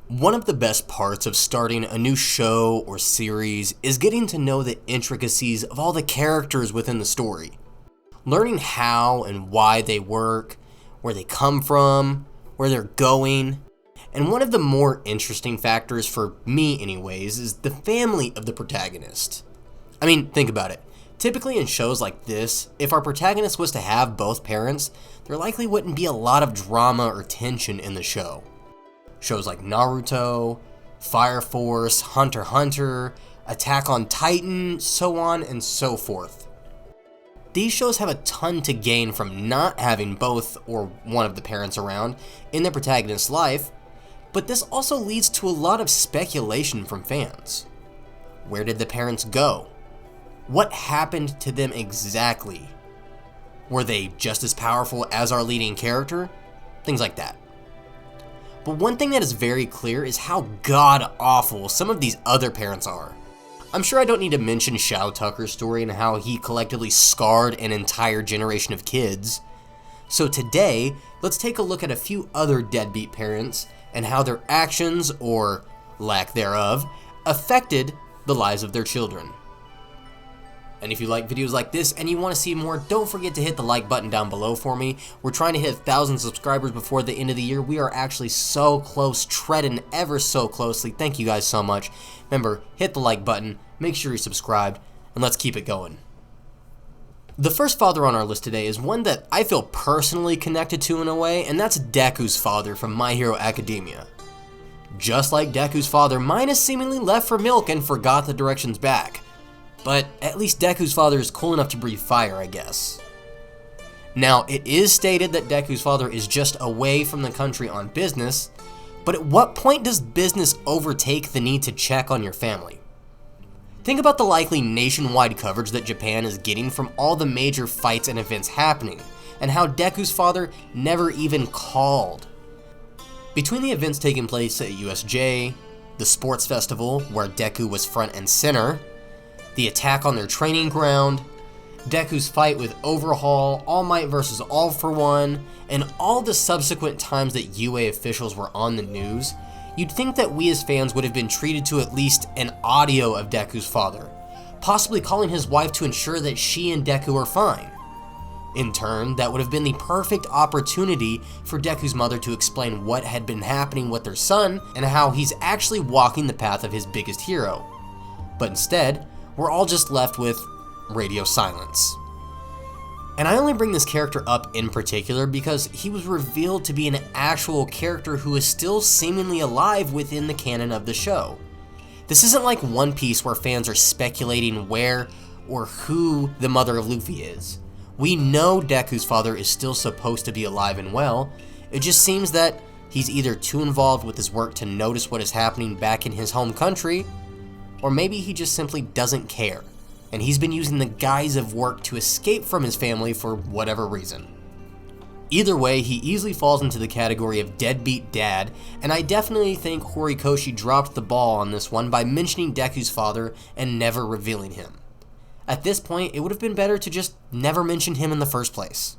One of the best parts of starting a new show or series is getting to know the intricacies of all the characters within the story. Learning how and why they work, where they come from, where they're going. And one of the more interesting factors, for me anyways, is the family of the protagonist. I mean, think about it. Typically in shows like this, if our protagonist was to have both parents, there likely wouldn't be a lot of drama or tension in the show. Shows like Naruto, Fire Force, Hunter x Hunter, Attack on Titan, so on and so forth. These shows have a ton to gain from not having both or one of the parents around in the protagonist's life, but this also leads to a lot of speculation from fans. Where did the parents go? What happened to them exactly? Were they just as powerful as our leading character? Things like that. But one thing that is very clear is how god-awful some of these other parents are. I'm sure I don't need to mention Shao Tucker's story and how he collectively scarred an entire generation of kids. So today, let's take a look at a few other deadbeat parents and how their actions, or lack thereof, affected the lives of their children. And if you like videos like this and you want to see more, don't forget to hit the like button down below for me. We're trying to hit 1,000 subscribers before the end of the year. We are actually so close, treading ever so closely. Thank you guys so much. Remember, hit the like button, make sure you're subscribed, and let's keep it going. The first father on our list today is one that I feel personally connected to in a way, and that's Deku's father from My Hero Academia. Just like Deku's father, mine is seemingly left for milk and forgot the directions back. But at least Deku's father is cool enough to breathe fire, I guess. Now, it is stated that Deku's father is just away from the country on business, but at what point does business overtake the need to check on your family? Think about the likely nationwide coverage that Japan is getting from all the major fights and events happening, and how Deku's father never even called. Between the events taking place at USJ, the sports festival where Deku was front and center, the attack on their training ground, Deku's fight with Overhaul, All Might vs. All for One, and all the subsequent times that UA officials were on the news, you'd think that we as fans would have been treated to at least an audio of Deku's father, possibly calling his wife to ensure that she and Deku are fine. In turn, that would have been the perfect opportunity for Deku's mother to explain what had been happening with their son and how he's actually walking the path of his biggest hero. But instead, we're all just left with radio silence. And I only bring this character up in particular because he was revealed to be an actual character who is still seemingly alive within the canon of the show. This isn't like One Piece where fans are speculating where or who the mother of Luffy is. We know Deku's father is still supposed to be alive and well. It just seems that he's either too involved with his work to notice what is happening back in his home country, or maybe he just simply doesn't care, and he's been using the guise of work to escape from his family for whatever reason. Either way, he easily falls into the category of deadbeat dad, and I definitely think Horikoshi dropped the ball on this one by mentioning Deku's father and never revealing him. At this point, it would have been better to just never mention him in the first place.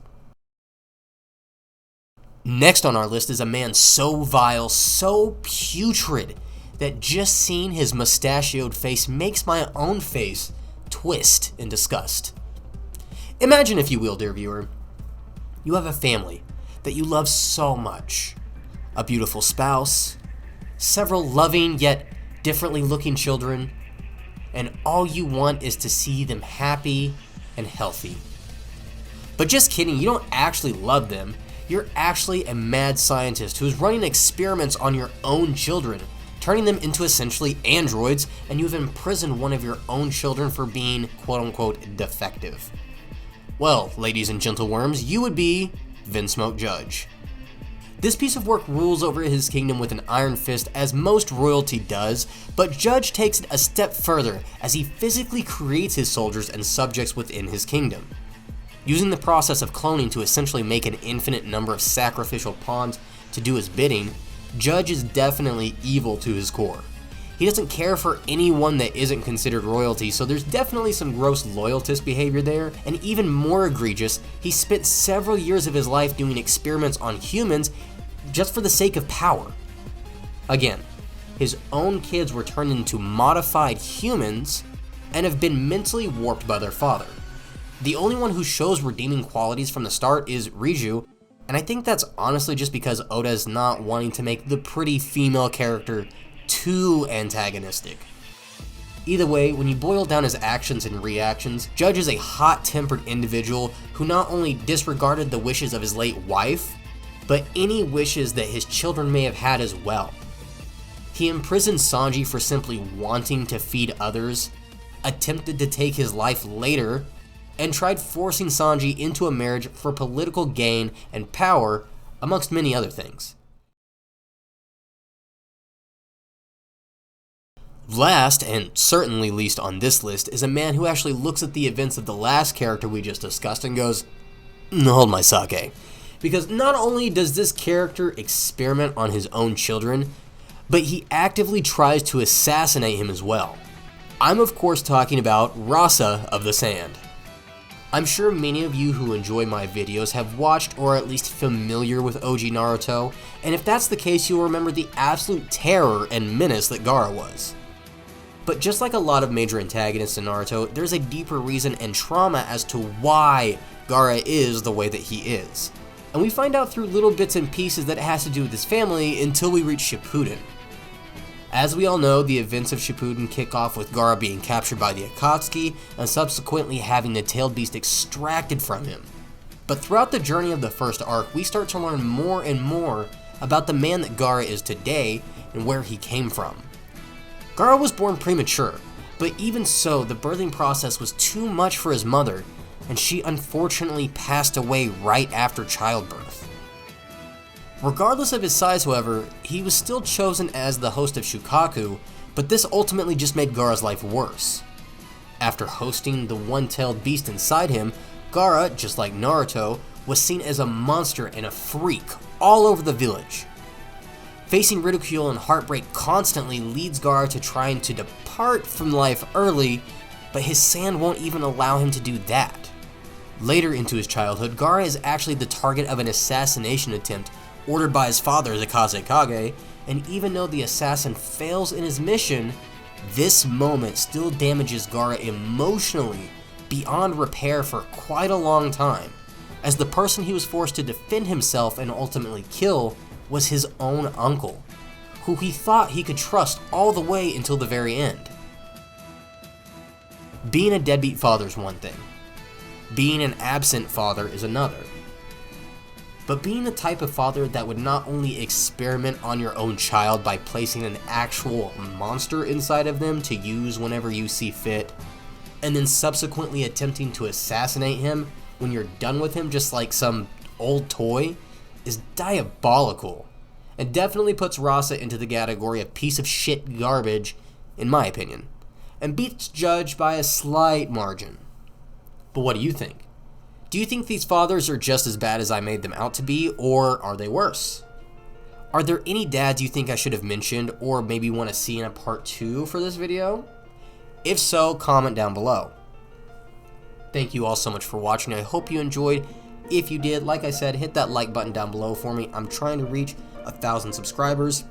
Next on our list is a man so vile, so putrid, that just seeing his mustachioed face makes my own face twist in disgust. Imagine, if you will, dear viewer, you have a family that you love so much, a beautiful spouse, several loving yet differently looking children, and all you want is to see them happy and healthy. But just kidding, you don't actually love them. You're actually a mad scientist who's running experiments on your own children, turning them into essentially androids, and you've imprisoned one of your own children for being quote-unquote defective. Well, ladies and gentleworms, you would be Vinsmoke Judge. This piece of work rules over his kingdom with an iron fist, as most royalty does, but Judge takes it a step further as he physically creates his soldiers and subjects within his kingdom. Using the process of cloning to essentially make an infinite number of sacrificial pawns to do his bidding, Judge is definitely evil to his core. He doesn't care for anyone that isn't considered royalty, so there's definitely some gross loyalist behavior there, and even more egregious, he spent several years of his life doing experiments on humans just for the sake of power. Again, his own kids were turned into modified humans and have been mentally warped by their father. The only one who shows redeeming qualities from the start is Riju, and I think that's honestly just because Oda is not wanting to make the pretty female character too antagonistic. Either way, when you boil down his actions and reactions, Judge is a hot-tempered individual who not only disregarded the wishes of his late wife, but any wishes that his children may have had as well. He imprisoned Sanji for simply wanting to feed others, attempted to take his life later, and tried forcing Sanji into a marriage for political gain and power, amongst many other things. Last, and certainly least on this list, is a man who actually looks at the events of the last character we just discussed and goes, "Hold my sake." Because not only does this character experiment on his own children, but he actively tries to assassinate him as well. I'm of course talking about Rasa of the Sand. I'm sure many of you who enjoy my videos have watched or are at least familiar with OG Naruto, and if that's the case, you'll remember the absolute terror and menace that Gaara was. But just like a lot of major antagonists in Naruto, there's a deeper reason and trauma as to why Gaara is the way that he is. And we find out through little bits and pieces that it has to do with his family until we reach Shippuden. As we all know, the events of Shippuden kick off with Gaara being captured by the Akatsuki and subsequently having the tailed beast extracted from him. But throughout the journey of the first arc, we start to learn more and more about the man that Gaara is today and where he came from. Gaara was born premature, but even so, the birthing process was too much for his mother, and she unfortunately passed away right after childbirth. Regardless of his size, however, he was still chosen as the host of Shukaku, but this ultimately just made Gaara's life worse. After hosting the one-tailed beast inside him, Gaara, just like Naruto, was seen as a monster and a freak all over the village. Facing ridicule and heartbreak constantly leads Gaara to trying to depart from life early, but his sand won't even allow him to do that. Later into his childhood, Gaara is actually the target of an assassination attempt ordered by his father, the Kazekage, and even though the assassin fails in his mission, this moment still damages Gaara emotionally beyond repair for quite a long time, as the person he was forced to defend himself and ultimately kill was his own uncle, who he thought he could trust all the way until the very end. Being a deadbeat father is one thing. Being an absent father is another. But being the type of father that would not only experiment on your own child by placing an actual monster inside of them to use whenever you see fit, and then subsequently attempting to assassinate him when you're done with him just like some old toy, is diabolical, and definitely puts Rasa into the category of piece of shit garbage, in my opinion, and beats Judge by a slight margin. But what do you think? Do you think these fathers are just as bad as I made them out to be, or are they worse? Are there any dads you think I should have mentioned, or maybe want to see in a part 2 for this video? If so, comment down below. Thank you all so much for watching. I hope you enjoyed. If you did, like I said, hit that like button down below for me. I'm trying to reach 1,000 subscribers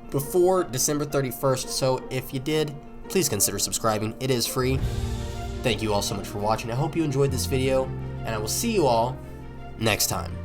before December 31st, so if you did, please consider subscribing. It is free. Thank you all so much for watching. I hope you enjoyed this video, and I will see you all next time.